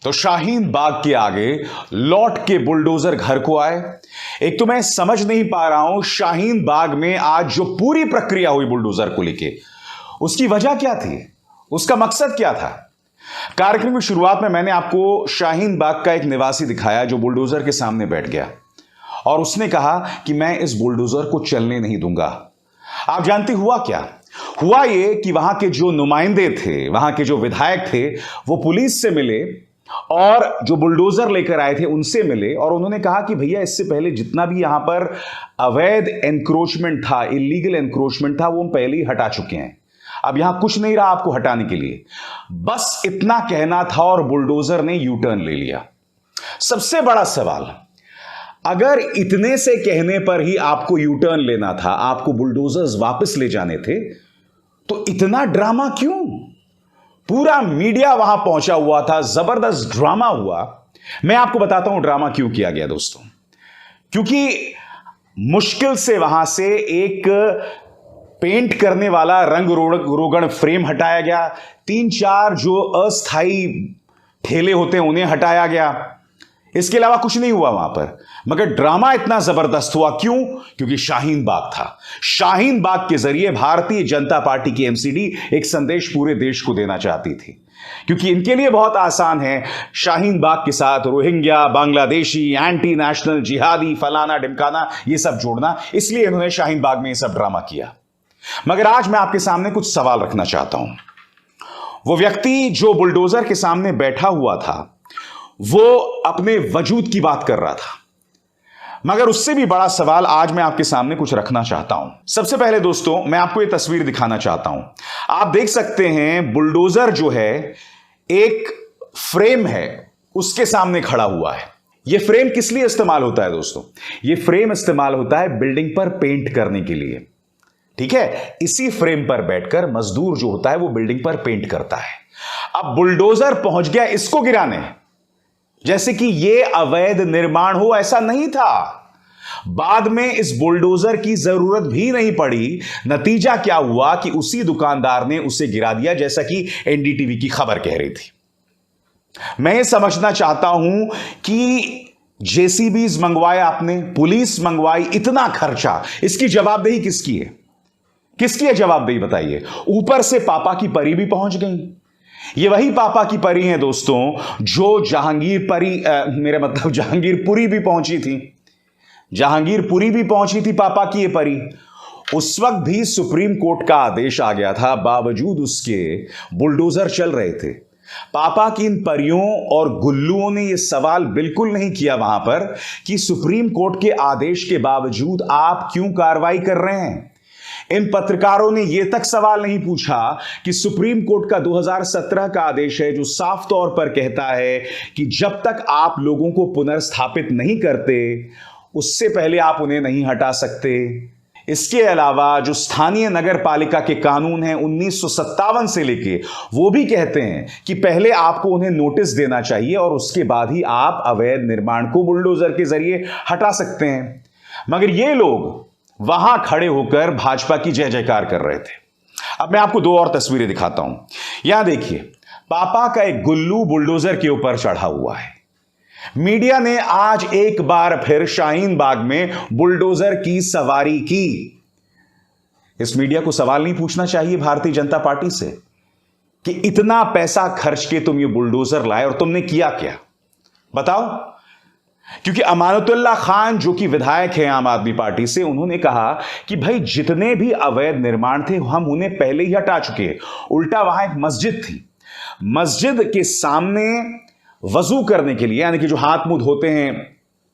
तो शाहीन बाग के आगे लौट के बुलडोजर घर को आए। एक तो मैं समझ नहीं पा रहा हूं शाहीन बाग में आज जो पूरी प्रक्रिया हुई बुलडोजर को लेके, उसकी वजह क्या थी, उसका मकसद क्या था। कार्यक्रम की शुरुआत में मैंने आपको शाहीन बाग का एक निवासी दिखाया जो बुलडोजर के सामने बैठ गया और उसने कहा कि मैं इस बुलडोजर को चलने नहीं दूंगा। आप जानते हुआ क्या हुआ? ये कि वहां के जो नुमाइंदे थे, वहां के जो विधायक थे, वो पुलिस से मिले और जो बुलडोजर लेकर आए थे उनसे मिले और उन्होंने कहा कि भैया इससे पहले जितना भी यहां पर अवैध एनक्रोचमेंट था, इलीगल एनक्रोचमेंट था, वो हम पहले ही हटा चुके हैं। अब यहां कुछ नहीं रहा आपको हटाने के लिए। बस इतना कहना था और बुलडोजर ने यू टर्न ले लिया। सबसे बड़ा सवाल, अगर इतने से कहने पर ही आपको यू टर्न लेना था, आपको बुलडोजर्स वापस ले जाने थे, तो इतना ड्रामा क्यों? पूरा मीडिया वहां पहुंचा हुआ था, जबरदस्त ड्रामा हुआ। मैं आपको बताता हूं ड्रामा क्यों किया गया दोस्तों। क्योंकि मुश्किल से वहां से एक पेंट करने वाला रंग रोगन फ्रेम हटाया गया, 3-4 जो अस्थाई ठेले होते हैं उन्हें हटाया गया। इसके अलावा कुछ नहीं हुआ वहां पर, मगर ड्रामा इतना जबरदस्त हुआ। क्यों? क्योंकि शाहीन बाग था। शाहीन बाग के जरिए भारतीय जनता पार्टी की एमसीडी एक संदेश पूरे देश को देना चाहती थी, क्योंकि इनके लिए बहुत आसान है शाहीन बाग के साथ रोहिंग्या, बांग्लादेशी, एंटी नेशनल, जिहादी, फलाना ढिमकाना ये सब जोड़ना। इसलिए इन्होंने शाहीन बाग में ये सब ड्रामा किया। मगर आज मैं आपके सामने कुछ सवाल रखना चाहता हूं। वो व्यक्ति जो बुलडोजर के सामने बैठा हुआ था, वो अपने वजूद की बात कर रहा था, मगर उससे भी बड़ा सवाल आज मैं आपके सामने कुछ रखना चाहता हूं। सबसे पहले दोस्तों मैं आपको ये तस्वीर दिखाना चाहता हूं। आप देख सकते हैं बुलडोजर जो है एक फ्रेम है, उसके सामने खड़ा हुआ है। यह फ्रेम किस लिए इस्तेमाल होता है दोस्तों? यह फ्रेम इस्तेमाल होता है बिल्डिंग पर पेंट करने के लिए, ठीक है। इसी फ्रेम पर बैठकर मजदूर जो होता है वो बिल्डिंग पर पेंट करता है। अब बुलडोजर पहुंच गया इसको गिराने, जैसे कि यह अवैध निर्माण हो, ऐसा नहीं था। बाद में इस बुलडोजर की जरूरत भी नहीं पड़ी। नतीजा क्या हुआ कि उसी दुकानदार ने उसे गिरा दिया, जैसा कि एनडीटीवी की खबर कह रही थी। मैं ये समझना चाहता हूं कि जेसीबीज मंगवाए आपने, पुलिस मंगवाई, इतना खर्चा, इसकी जवाबदेही किसकी है? किसकी है जवाबदेही बताइए? ऊपर से पापा की परी भी पहुंच गई। ये वही पापा की परी हैं दोस्तों जो जहांगीरपुरी भी पहुंची थी। जहांगीरपुरी भी पहुंची थी पापा की ये परी। उस वक्त भी सुप्रीम कोर्ट का आदेश आ गया था, बावजूद उसके बुलडोजर चल रहे थे। पापा की इन परियों और गुल्लुओं ने यह सवाल बिल्कुल नहीं किया वहां पर कि सुप्रीम कोर्ट के आदेश के बावजूद आप क्यों कार्रवाई कर रहे हैं। इन पत्रकारों ने यह तक सवाल नहीं पूछा कि सुप्रीम कोर्ट का 2017 का आदेश है जो साफ तौर पर कहता है कि जब तक आप लोगों को पुनर्स्थापित नहीं करते उससे पहले आप उन्हें नहीं हटा सकते। इसके अलावा जो स्थानीय नगर पालिका के कानून हैं 1957 से लेके, वो भी कहते हैं कि पहले आपको उन्हें नोटिस देना चाहिए और उसके बाद ही आप अवैध निर्माण को बुलडोजर के जरिए हटा सकते हैं। मगर ये लोग वहां खड़े होकर भाजपा की जय जयकार कर रहे थे। अब मैं आपको दो और तस्वीरें दिखाता हूं। यहां देखिए, पापा का एक गुल्लू बुलडोजर के ऊपर चढ़ा हुआ है। मीडिया ने आज एक बार फिर शाहीन बाग में बुलडोजर की सवारी की। इस मीडिया को सवाल नहीं पूछना चाहिए भारतीय जनता पार्टी से कि इतना पैसा खर्च के तुम ये बुलडोजर लाए और तुमने किया क्या? बताओ। क्योंकि अमानतुल्लाह खान जो कि विधायक हैं आम आदमी पार्टी से, उन्होंने कहा कि भाई जितने भी अवैध निर्माण थे हम उन्हें पहले ही हटा चुके हैं। उल्टा वहां एक मस्जिद थी, मस्जिद के सामने वजू करने के लिए, यानी कि जो हाथ मुंह धोते हैं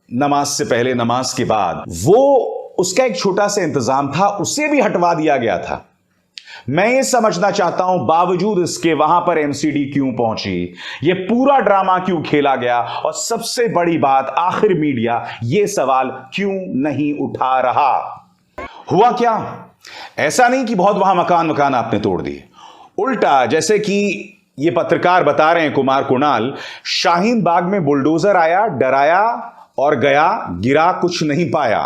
नमाज से पहले, नमाज के बाद, वो उसका एक छोटा सा इंतजाम था, उसे भी हटवा दिया गया था। मैं ये समझना चाहता हूं बावजूद इसके वहां पर एमसीडी क्यों पहुंची, ये पूरा ड्रामा क्यों खेला गया, और सबसे बड़ी बात आखिर मीडिया ये सवाल क्यों नहीं उठा रहा। हुआ क्या? ऐसा नहीं कि बहुत वहां मकान आपने तोड़ दिए। उल्टा, जैसे कि ये पत्रकार बता रहे हैं कुमार कुणाल, शाहीन बाग में बुलडोजर आया, डराया और गया, गिरा कुछ नहीं पाया।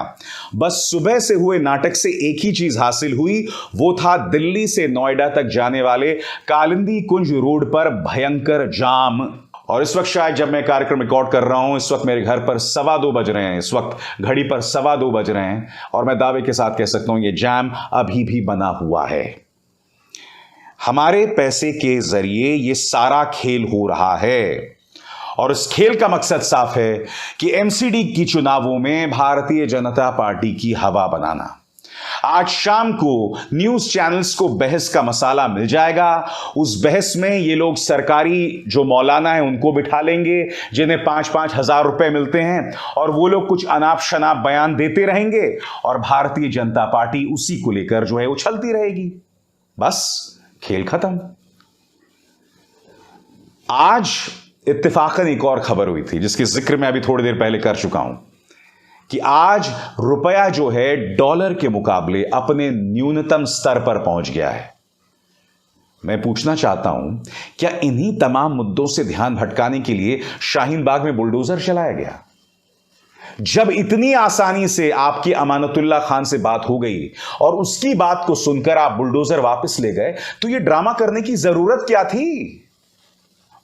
बस सुबह से हुए नाटक से एक ही चीज हासिल हुई, वो था दिल्ली से नोएडा तक जाने वाले कालिंदी कुंज रोड पर भयंकर जाम। और इस वक्त शायद जब मैं कार्यक्रम रिकॉर्ड कर रहा हूं, इस वक्त मेरे घर पर 2:15 बज रहे हैं। इस वक्त घड़ी पर 2:15 बज रहे हैं और मैं दावे के साथ कह सकता हूं ये जैम अभी भी बना हुआ है। हमारे पैसे के जरिए ये सारा खेल हो रहा है और इस खेल का मकसद साफ है कि एमसीडी की चुनावों में भारतीय जनता पार्टी की हवा बनाना। आज शाम को न्यूज चैनल्स को बहस का मसाला मिल जाएगा। उस बहस में ये लोग सरकारी जो मौलाना है उनको बिठा लेंगे जिन्हें 5-5 हजार रुपए मिलते हैं और वो लोग कुछ अनाप शनाप बयान देते रहेंगे और भारतीय जनता पार्टी उसी को लेकर जो है उछलती रहेगी। बस खेल खत्म। आज इत्तेफाकन एक और खबर हुई थी जिसकी जिक्र मैं अभी थोड़ी देर पहले कर चुका हूं कि आज रुपया जो है डॉलर के मुकाबले अपने न्यूनतम स्तर पर पहुंच गया है। मैं पूछना चाहता हूं, क्या इन्हीं तमाम मुद्दों से ध्यान भटकाने के लिए शाहीन बाग में बुलडोजर चलाया गया? जब इतनी आसानी से आपकी अमानतुल्लाह खान से बात हो गई और उसकी बात को सुनकर आप बुलडोजर वापस ले गए, तो यह ड्रामा करने की जरूरत क्या थी?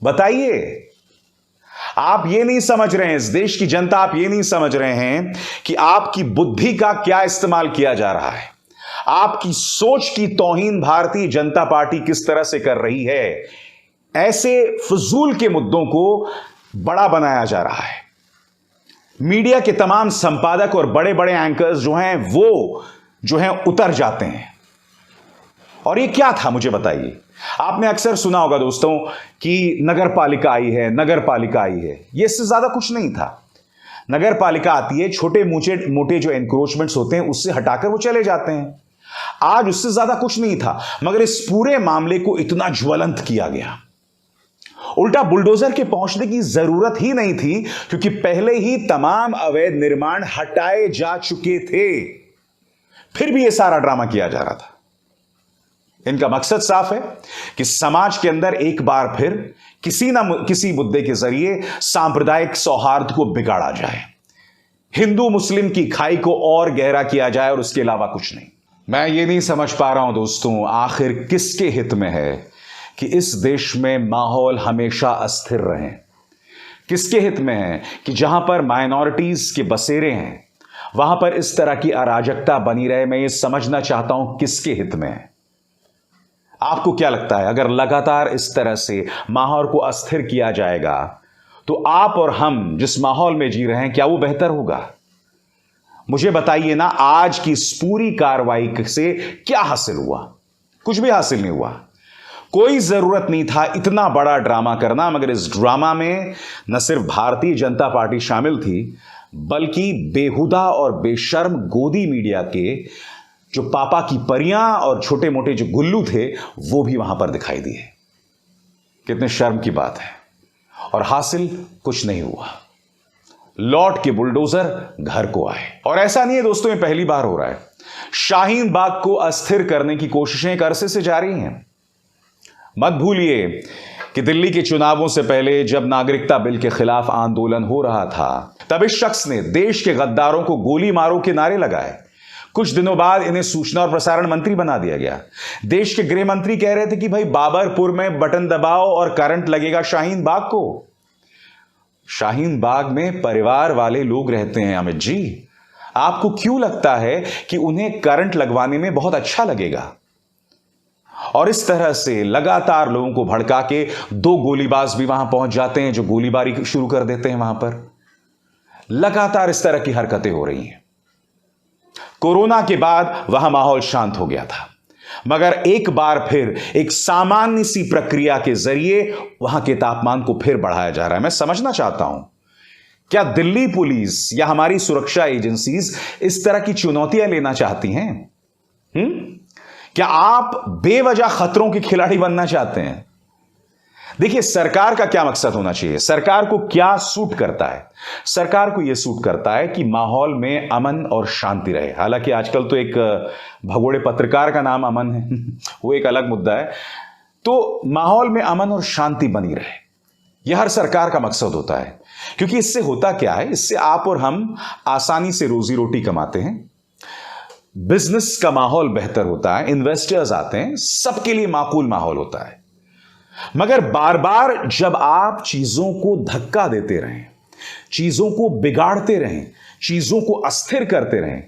बताइए। आप ये नहीं समझ रहे हैं, इस देश की जनता आप ये नहीं समझ रहे हैं कि आपकी बुद्धि का क्या इस्तेमाल किया जा रहा है, आपकी सोच की तौहीन भारतीय जनता पार्टी किस तरह से कर रही है। ऐसे फजूल के मुद्दों को बड़ा बनाया जा रहा है। मीडिया के तमाम संपादक और बड़े बड़े एंकर्स जो हैं वो जो हैं उतर जाते हैं। और ये क्या था मुझे बताइए। आपने अक्सर सुना होगा दोस्तों कि नगर पालिका आई है, नगर पालिका आई है। ये इससे ज्यादा कुछ नहीं था। नगर पालिका आती है, छोटे मोटे जो एनक्रोचमेंट्स होते हैं उससे हटाकर वो चले जाते हैं। आज उससे ज्यादा कुछ नहीं था, मगर इस पूरे मामले को इतना ज्वलंत किया गया। उल्टा बुलडोजर के पहुंचने की जरूरत ही नहीं थी क्योंकि पहले ही तमाम अवैध निर्माण हटाए जा चुके थे। फिर भी यह सारा ड्रामा किया जा रहा था। इनका मकसद साफ है कि समाज के अंदर एक बार फिर किसी ना किसी मुद्दे के जरिए सांप्रदायिक सौहार्द को बिगाड़ा जाए, हिंदू मुस्लिम की खाई को और गहरा किया जाए और उसके अलावा कुछ नहीं। मैं ये नहीं समझ पा रहा हूं दोस्तों, आखिर किसके हित में है कि इस देश में माहौल हमेशा अस्थिर रहे? किसके हित में है कि जहां पर माइनॉरिटीज के बसेरे हैं वहां पर इस तरह की अराजकता बनी रहे? मैं ये समझना चाहता हूं किसके हित में है। आपको क्या लगता है, अगर लगातार इस तरह से माहौल को अस्थिर किया जाएगा तो आप और हम जिस माहौल में जी रहे हैं क्या वो बेहतर होगा? मुझे बताइए ना, आज की इस पूरी कार्रवाई से क्या हासिल हुआ? कुछ भी हासिल नहीं हुआ। कोई जरूरत नहीं था इतना बड़ा ड्रामा करना, मगर इस ड्रामा में न सिर्फ भारतीय जनता पार्टी शामिल थी बल्कि बेहुदा और बेशर्म गोदी मीडिया के जो पापा की परियां और छोटे मोटे जो गुल्लू थे वो भी वहां पर दिखाई दिए। कितने शर्म की बात है। और हासिल कुछ नहीं हुआ। लौट के बुलडोजर घर को आए। और ऐसा नहीं है दोस्तों, ये पहली बार हो रहा है। शाहीन बाग को अस्थिर करने की कोशिशें एक अरसे से जारी हैं। मत भूलिए कि दिल्ली के चुनावों से पहले जब नागरिकता बिल के खिलाफ आंदोलन हो रहा था तब इस शख्स ने देश के गद्दारों को गोली मारो के नारे लगाए। कुछ दिनों बाद इन्हें सूचना और प्रसारण मंत्री बना दिया गया। देश के गृह मंत्री कह रहे थे कि भाई बाबरपुर में बटन दबाओ और करंट लगेगा शाहीन बाग को। शाहीन बाग में परिवार वाले लोग रहते हैं अमित जी। आपको क्यों लगता है कि उन्हें करंट लगवाने में बहुत अच्छा लगेगा? और इस तरह से लगातार लोगों को भड़का के 2 गोलीबाज भी वहां पहुंच जाते हैं जो गोलीबारी शुरू कर देते हैं। वहां पर लगातार इस तरह की हरकतें हो रही हैं। कोरोना के बाद वहां माहौल शांत हो गया था, मगर एक बार फिर एक सामान्य सी प्रक्रिया के जरिए वहां के तापमान को फिर बढ़ाया जा रहा है। मैं समझना चाहता हूं, क्या दिल्ली पुलिस या हमारी सुरक्षा एजेंसीज इस तरह की चुनौतियां लेना चाहती हैं? क्या आप बेवजह खतरों के खिलाड़ी बनना चाहते हैं? देखिए, सरकार का क्या मकसद होना चाहिए? सरकार को क्या सूट करता है? सरकार को यह सूट करता है कि माहौल में अमन और शांति रहे। हालांकि आजकल तो एक भगोड़े पत्रकार का नाम अमन है वो एक अलग मुद्दा है। तो माहौल में अमन और शांति बनी रहे, यह हर सरकार का मकसद होता है। क्योंकि इससे होता क्या है, इससे आप और हम आसानी से रोजी रोटी कमाते हैं, बिजनेस का माहौल बेहतर होता है, इन्वेस्टर्स आते हैं, सबके लिए माकूल माहौल होता है। मगर बार बार जब आप चीजों को धक्का देते रहें, चीजों को बिगाड़ते रहें, चीजों को अस्थिर करते रहें,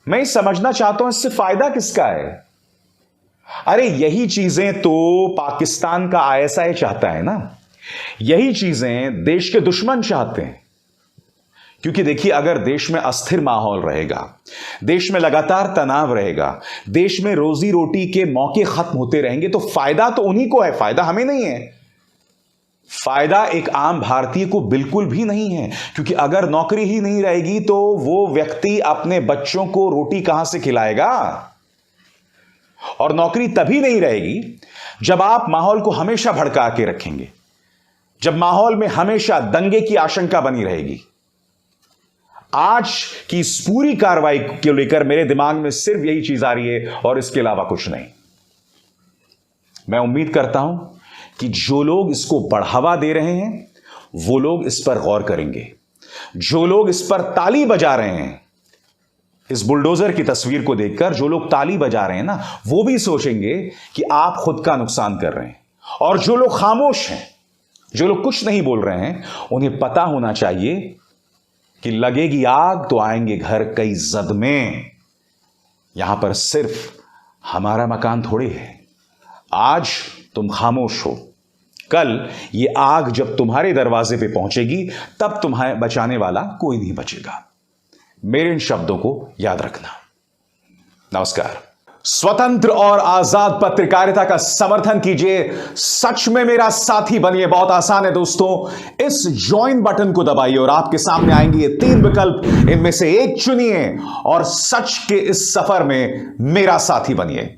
मैं समझना चाहता हूं इससे फायदा किसका है? अरे यही चीजें तो पाकिस्तान का आईएसआई चाहता है ना, यही चीजें देश के दुश्मन चाहते हैं। क्योंकि देखिए, अगर देश में अस्थिर माहौल रहेगा, देश में लगातार तनाव रहेगा, देश में रोजी रोटी के मौके खत्म होते रहेंगे, तो फायदा तो उन्हीं को है, फायदा हमें नहीं है। फायदा एक आम भारतीय को बिल्कुल भी नहीं है, क्योंकि अगर नौकरी ही नहीं रहेगी तो वो व्यक्ति अपने बच्चों को रोटी कहां से खिलाएगा? और नौकरी तभी नहीं रहेगी जब आप माहौल को हमेशा भड़का के रखेंगे, जब माहौल में हमेशा दंगे की आशंका बनी रहेगी। आज की इस पूरी कार्रवाई को लेकर मेरे दिमाग में सिर्फ यही चीज आ रही है और इसके अलावा कुछ नहीं। मैं उम्मीद करता हूं कि जो लोग इसको बढ़ावा दे रहे हैं वो लोग इस पर गौर करेंगे, जो लोग इस पर ताली बजा रहे हैं, इस बुलडोजर की तस्वीर को देखकर जो लोग ताली बजा रहे हैं ना, वो भी सोचेंगे कि आप खुद का नुकसान कर रहे हैं। और जो लोग खामोश हैं, जो लोग कुछ नहीं बोल रहे हैं, उन्हें पता होना चाहिए कि लगेगी आग तो आएंगे घर कई जद में। यहां पर सिर्फ हमारा मकान थोड़ी है। आज तुम खामोश हो, कल ये आग जब तुम्हारे दरवाजे पे पहुंचेगी तब तुम्हें बचाने वाला कोई नहीं बचेगा। मेरे इन शब्दों को याद रखना। नमस्कार। स्वतंत्र और आजाद पत्रकारिता का समर्थन कीजिए, सच में मेरा साथी बनिए। बहुत आसान है दोस्तों, इस ज्वाइन बटन को दबाइए और आपके सामने आएंगे ये 3 विकल्प, इनमें से एक चुनिए और सच के इस सफर में मेरा साथी बनिए।